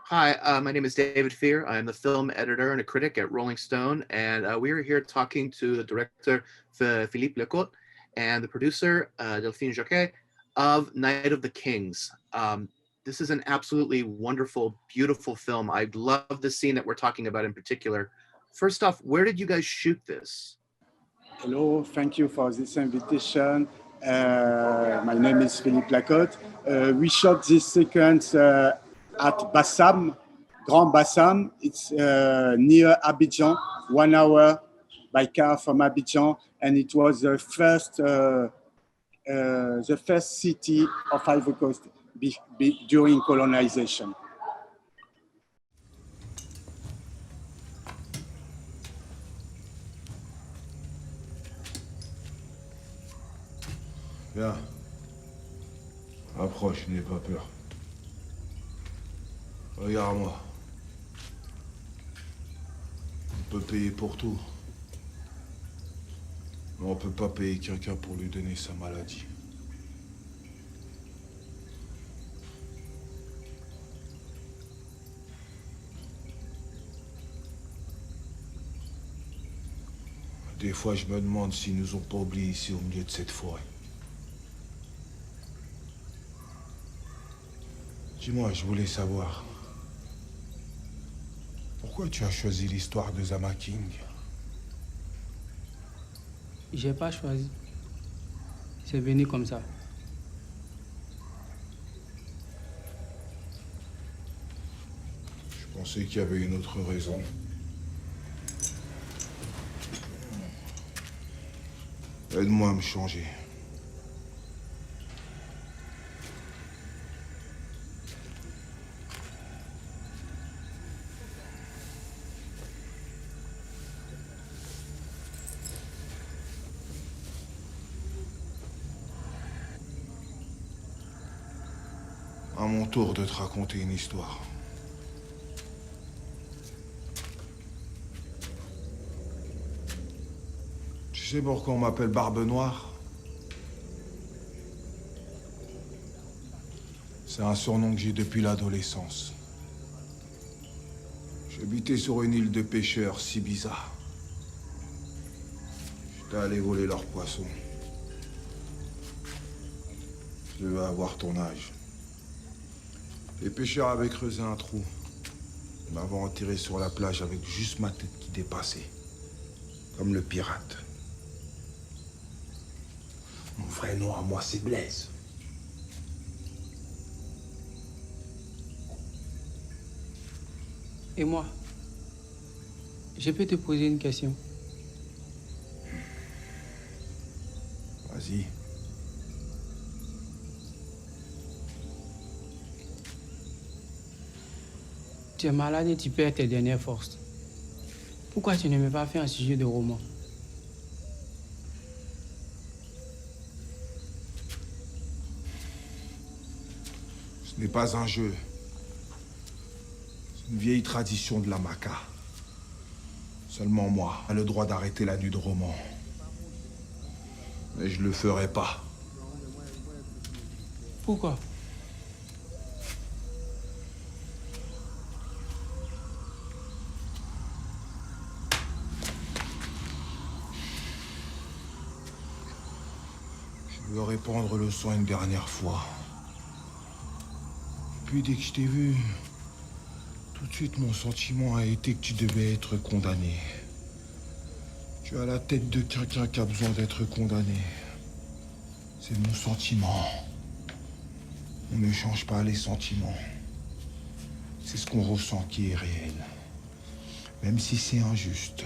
Hi, my name is David Fear. I'm the film editor and a critic at Rolling Stone, and we are here talking to the director, Philippe Lacôte, and the producer, Delphine Jaquet, of Night of the Kings. This is an absolutely wonderful, beautiful film. I love the scene that we're talking about in particular. First off, where did you guys shoot this? Hello, thank you for this invitation. My name is Philippe Lacôte. We shot this sequence at Bassam, Grand Bassam. It's near Abidjan, 1 hour by car from Abidjan, and it was the first city of Ivory Coast during colonization. Viens. Approche, n'aie pas peur. Regarde-moi. On peut payer pour tout. Mais on peut pas payer quelqu'un pour lui donner sa maladie. Des fois, je me demande s'ils nous ont pas oubliés ici au milieu de cette forêt. Dis-moi, je voulais savoir. Pourquoi tu as choisi l'histoire de Zama King? J'ai pas choisi. C'est venu comme ça. Je pensais qu'il y avait une autre raison. Aide-moi à me changer. À mon tour de te raconter une histoire. Tu sais pourquoi on m'appelle Barbe Noire? C'est un surnom que j'ai depuis l'adolescence. J'habitais sur une île de pêcheurs si bizarre. J'étais allé voler leurs poissons. Je devais avoir ton âge. Les pêcheurs avaient creusé un trou. Ils m'avaient enterré sur la plage avec juste ma tête qui dépassait. Comme le pirate. Mon vrai nom à moi, c'est Blaise. Et moi, je peux te poser une question? Vas-y. Tu es malade et tu perds tes dernières forces. Pourquoi tu ne m'as pas fait un sujet de roman? Ce n'est pas un jeu. C'est une vieille tradition de la Maca. Seulement moi ai le droit d'arrêter la nuit de roman. Mais je le ferai pas. Pourquoi? Je veux répandre le sang une dernière fois. Puis dès que je t'ai vu, tout de suite mon sentiment a été que tu devais être condamné. Tu as la tête de quelqu'un qui a besoin d'être condamné. C'est mon sentiment. On ne change pas les sentiments. C'est ce qu'on ressent qui est réel. Même si c'est injuste.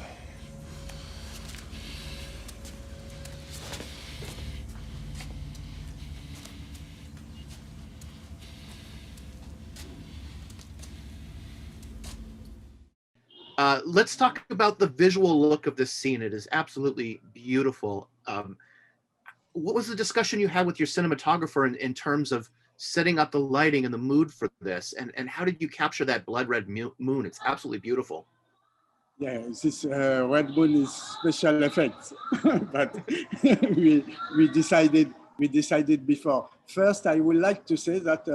Let's talk about the visual look of this scene. It is absolutely beautiful. What was the discussion you had with your cinematographer in terms of setting up the lighting and the mood for this? And how did you capture that blood red moon? It's absolutely beautiful. Yeah, this red moon is special effects, but we decided we decided before. First, I would like to say that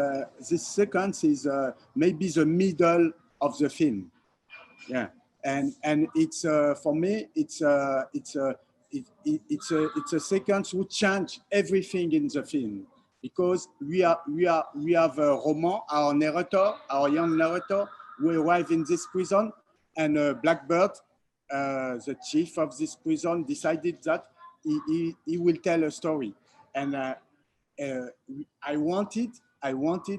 this sequence is maybe the middle of the film. Yeah, and it's for me, it's a sequence which change everything in the film, because we have Roman, our narrator, our young narrator, who arrive in this prison, and Blackbeard, the chief of this prison, decided that he will tell a story, and I wanted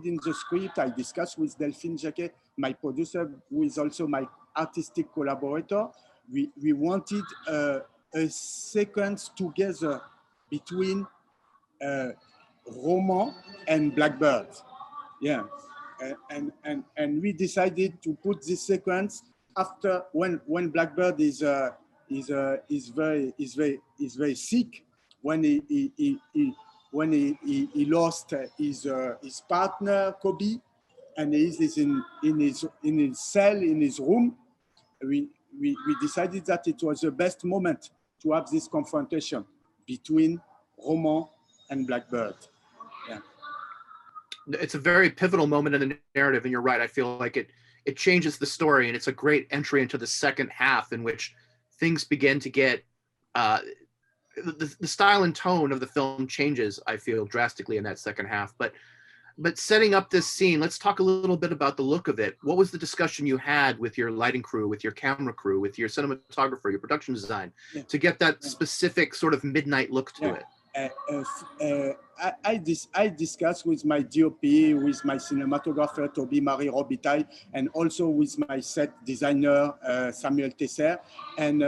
in the script. I discussed with Delphine, Jaquet, my producer, who is also my artistic collaborator. We wanted a sequence together between Roman and Blackbeard. Yeah, and we decided to put this sequence after when Blackbeard is very sick, when he lost his partner Kobe, and he is in his cell, in his room. We decided that it was the best moment to have this confrontation between Roman and Blackbeard. Yeah. It's a very pivotal moment in the narrative, and you're right. I feel like it changes the story, and it's a great entry into the second half, in which things begin to get the style and tone of the film changes, I feel, drastically in that second half. But setting up this scene, let's talk a little bit about the look of it. What was the discussion you had with your lighting crew, with your camera crew, with your cinematographer, your production design, to get that specific sort of midnight look to it? I discussed with my DOP, with my cinematographer Toby Marie Robitaille, and also with my set designer Samuel Tesser, and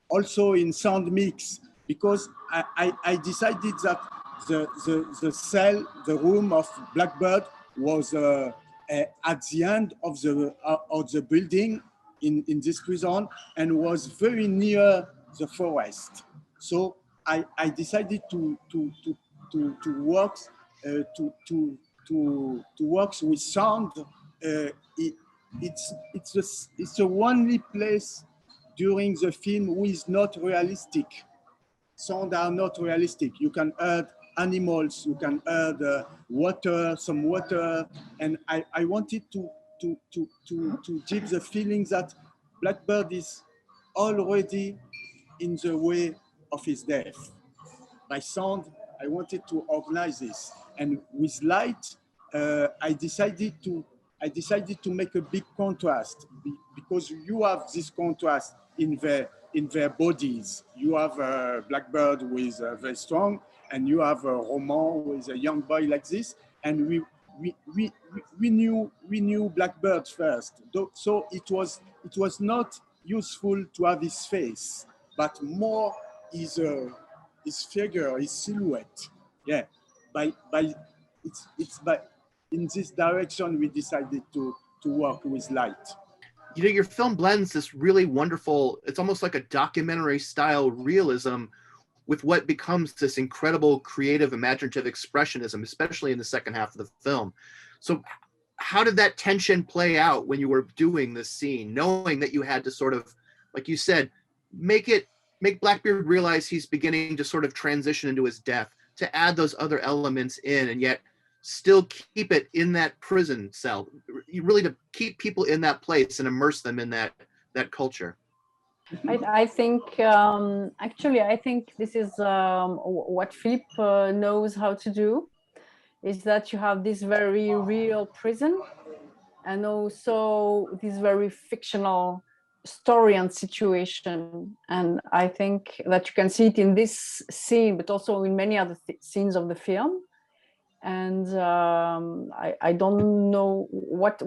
also in sound mix, because I decided that the cell, the room of Blackbeard was at the end of the building in this prison, and was very near the forest. So I decided to work with sound. It's the only place during the film who is not realistic. Sound are not realistic. You can hear animals, you can hear water, some water, and I wanted to give the feeling that Blackbeard is already in the way of his death. By sound, I wanted to organize this, and with light, I decided to make a big contrast, because you have this contrast in their bodies. You have Blackbeard who is very strong, and you have Roman who is a young boy like this, and we knew Blackbeard first, so it was not useful to have his face, but more his figure, his silhouette. Yeah, it's by in this direction we decided to work with light. You know, your film blends this really wonderful, it's almost like a documentary style realism with what becomes this incredible creative, imaginative expressionism, especially in the second half of the film. So how did that tension play out when you were doing this scene, knowing that you had to sort of, like you said, make Blackbeard realize he's beginning to sort of transition into his death, to add those other elements in, and yet still keep it in that prison cell, really to keep people in that place and immerse them in that culture? I think, actually, I think this is what Philippe knows how to do, is that you have this very real prison, and also this very fictional story and situation. And I think that you can see it in this scene, but also in many other scenes of the film. And I don't know what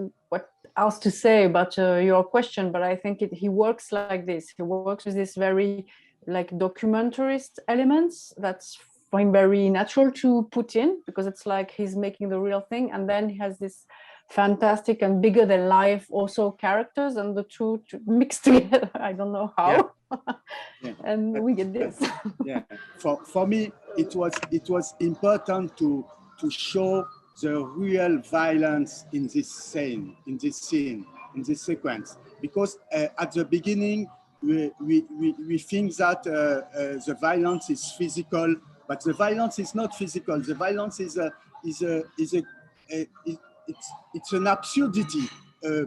else to say about your question, but I think he works like this. He works with this very like documentarist elements that's for him very natural to put in, because it's like he's making the real thing, and then he has this fantastic and bigger than life also characters, and the two mixed together. I don't know how. Yeah. And we get this. Yeah, for me it was important to show the real violence in this scene, in this sequence, because at the beginning we think that the violence is physical but the violence is not physical. The violence is it's an absurdity.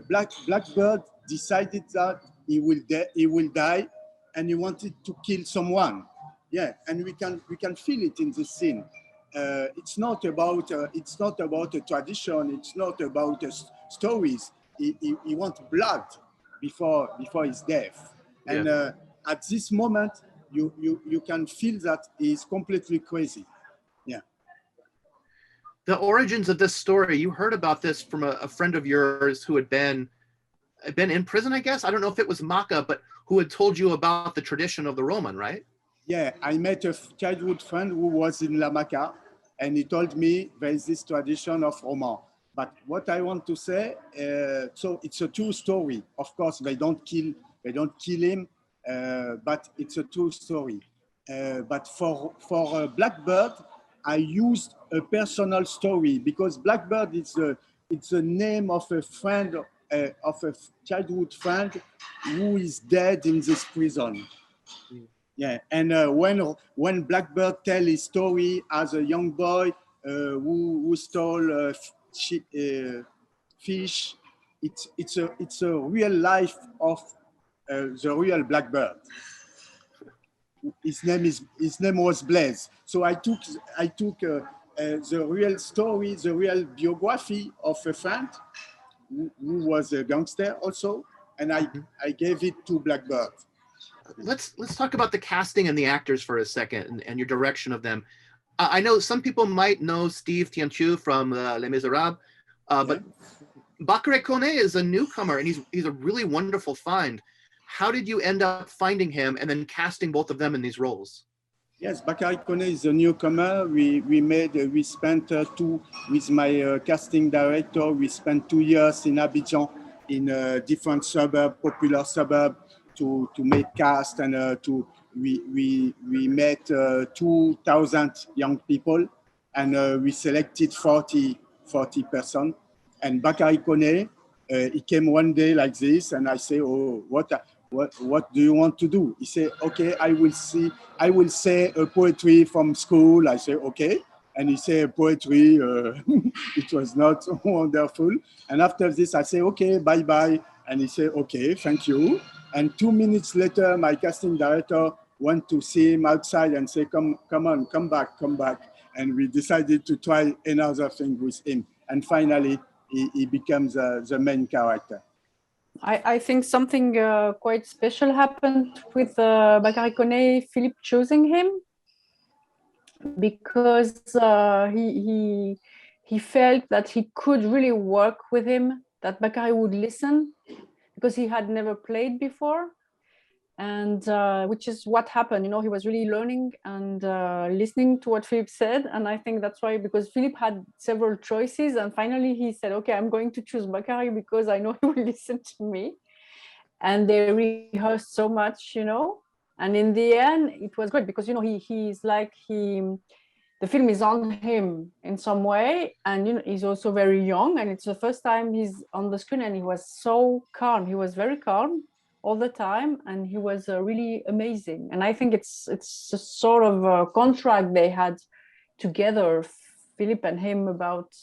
Blackbeard decided that he will die, and he wanted to kill someone. Yeah, and we can feel it in the scene. It's not about a tradition. It's not about stories. He wants blood before his death, and at this moment you can feel that he's completely crazy. Yeah. The origins of this story, you heard about this from a friend of yours who had been in prison, I guess. I don't know if it was Maka, but who had told you about the tradition of the Roman, right? Yeah, I met a childhood friend who was in La Maca, and he told me there is this tradition of Roman. But what I want to say, so it's a true story. Of course, they don't kill him, but it's a true story. But for Blackbeard, I used a personal story because Blackbeard it's the name of a friend, of a childhood friend who is dead in this prison. Yeah, and when Blackbeard tell his story as a young boy who stole fish, it's a real life of the real Blackbeard. His name was Blaise. So I took the real story, the real biography of a friend who was a gangster also, and I gave it to Blackbeard. Let's talk about the casting and the actors for a second, and your direction of them. I know some people might know Steve Tianchu from Les Miserables, but Bakary Koné is a newcomer, and he's a really wonderful find. How did you end up finding him and then casting both of them in these roles? Yes, Bakary Koné is a newcomer. We spent with my casting director. We spent 2 years in Abidjan, in a different popular suburb, to make cast, and we met 2,000 young people, and we selected 40 persons. And Bakary Koné, he came one day like this, and I say, oh, what do you want to do? He said, okay, I will say a poetry from school. I say, okay. And he said poetry, it was not wonderful. And after this, I say, okay, bye-bye. And he said, okay, thank you. And 2 minutes later, my casting director went to see him outside and say, come on, come back. And we decided to try another thing with him. And finally, he becomes the main character. I think something quite special happened with Bakary Koné, Philippe choosing him, because he felt that he could really work with him, that Bakary would listen, because he had never played before, and which is what happened. He was really learning and listening to what Philippe said, and I think that's why, because Philippe had several choices, and finally he said, okay, I'm going to choose Bakary because I know he will listen to me. And they rehearsed so much, and in the end it was great, because he's like the film is on him in some way, and he's also very young, and it's the first time he's on the screen, and he was so calm. He was very calm all the time, and he was really amazing. And I think it's a sort of a contract they had together, Philippe and him, about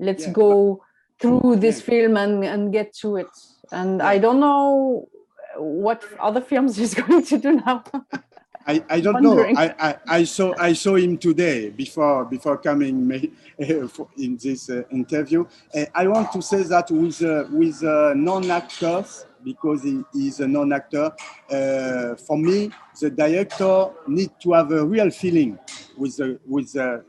let's go through this film and get to it. And I don't know what other films he's going to do now. I don't know. I saw him today before coming in this interview. I want to say that with non-actors, because he is a non-actor, for me, the director needs to have a real feeling with a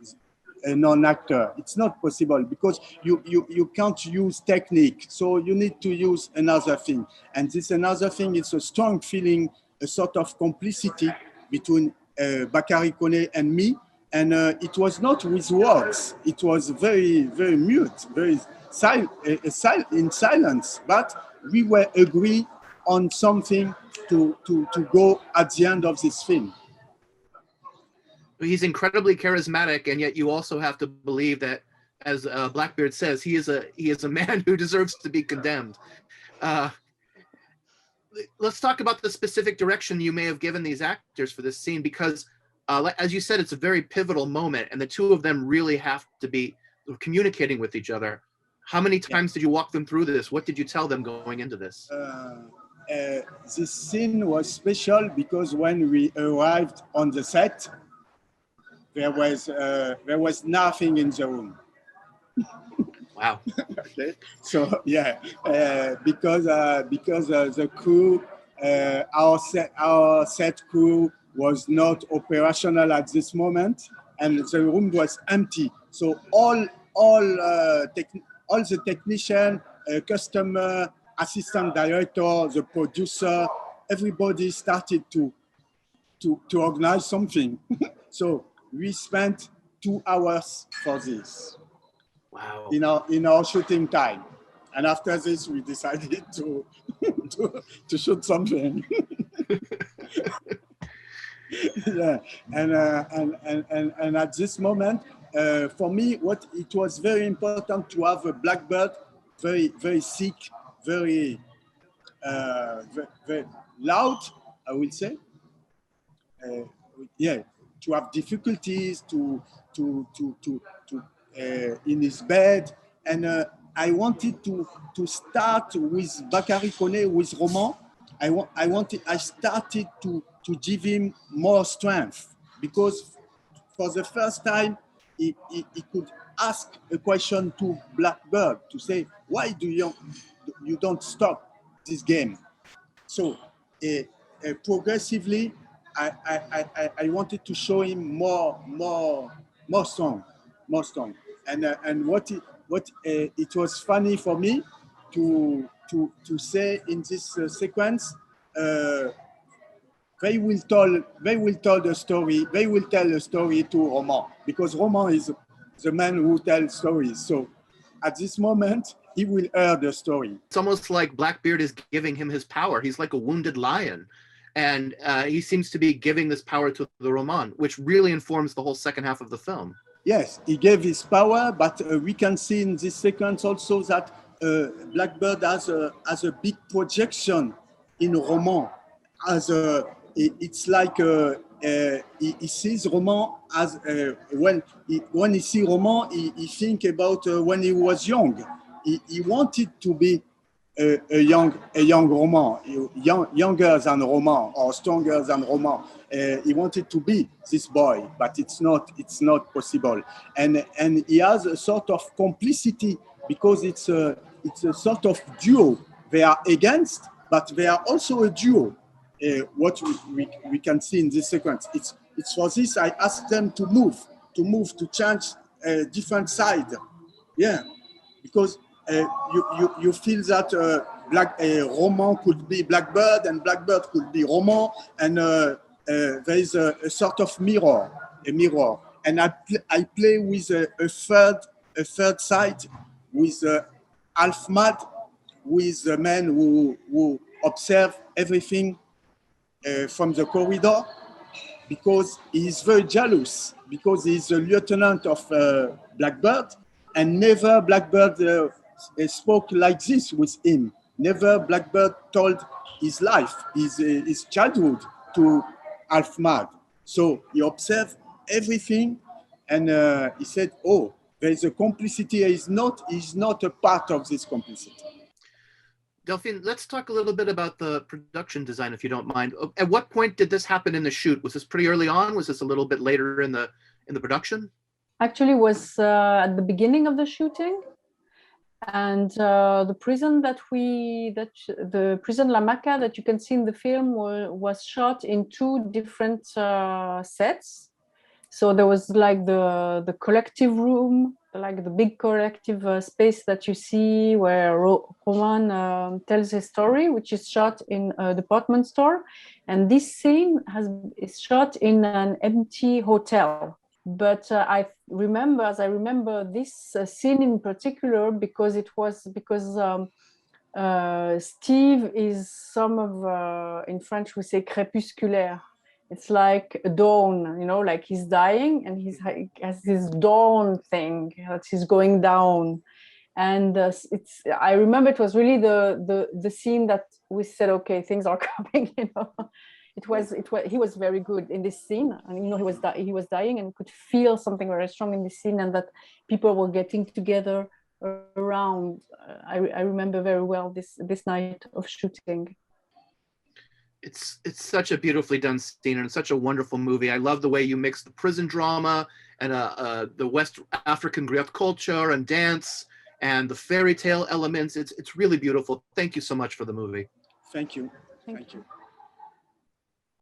non-actor. It's not possible, because you can't use technique, so you need to use another thing. And this another thing is a strong feeling, a sort of complicity between Bakary Koné and me. And it was not with words. It was very, very mute, very in silence. But we were agree on something to go at the end of this film. He's incredibly charismatic, and yet you also have to believe that, as Blackbeard says, he is a man who deserves to be condemned. Let's talk about the specific direction you may have given these actors for this scene, because as you said, it's a very pivotal moment, and the two of them really have to be communicating with each other. How many times did you walk them through this? What did you tell them going into this? This scene was special because when we arrived on the set, there was nothing in the room. Wow. Okay, so yeah, because the crew, our set crew was not operational at this moment, and the room was empty. So all the technician, customer, assistant director, the producer, everybody started to organize something. So we spent 2 hours for this. Wow. In our shooting time, and after this we decided to shoot something. Yeah, and at this moment, for me, it was very important to have a Blackbeard, very sick, very loud, I will say. Yeah, to have difficulties to in his bed, and I wanted to start with Bakary Koné, with Roman. I started to give him more strength, because for the first time he could ask a question to Blackbeard to say, why do you don't stop this game? So progressively I wanted to show him more strong, and what it was funny for me to say in this sequence. They will tell the story. They will tell a story to Roman, because Roman is the man who tells stories. So at this moment, he will hear the story. It's almost like Blackbeard is giving him his power. He's like a wounded lion. And he seems to be giving this power to the Roman, which really informs the whole second half of the film. Yes, he gave his power, but we can see in this sequence also that Blackbeard has a big projection in Roman. It's like he sees Roman as when he sees Roman, he think about when he was young. He wanted to be a young Roman, younger than Roman or stronger than Roman. He wanted to be this boy, but it's not possible. And he has a sort of complicity, because it's a sort of duo. They are against, but they are also a duo. What we can see in this sequence. It's for this I asked them to move, to change a different side. Yeah, because you feel that Roman could be Blackbeard and Blackbeard could be Roman, and there is a sort of mirror, and I play with a third side, with half mad, with a man who observe everything from the corridor, because he is very jealous, because he is a lieutenant of Blackbeard, and never Blackbeard spoke like this with him. Never Blackbeard told his life, his childhood to Alfmad. So he observed everything, and he said, "Oh, there is a complicity. He's not a part of this complicity." Delphine, let's talk a little bit about the production design, if you don't mind. At what point did this happen in the shoot? Was this pretty early on? Was this a little bit later in the production? Actually, it was at the beginning of the shooting, and the prison the prison La Maca that you can see in the film was shot in 2 different sets. So there was like the collective room, like the big collective space that you see where Roman tells his story, which is shot in a department store. And this scene is shot in an empty hotel. But I remember this scene in particular because Steve is some of, in French we say crépusculaire. It's like a dawn, like he's dying and he has this dawn thing that he's going down. And I remember it was really the scene that we said, okay, things are coming, he was very good in this scene, and he was dying, and could feel something very strong in this scene, and that people were getting together around. I remember very well this night of shooting. It's such a beautifully done scene, and such a wonderful movie. I love the way you mix the prison drama and the West African griot culture and dance and the fairy tale elements. It's really beautiful. Thank you so much for the movie. Thank you. Thank you.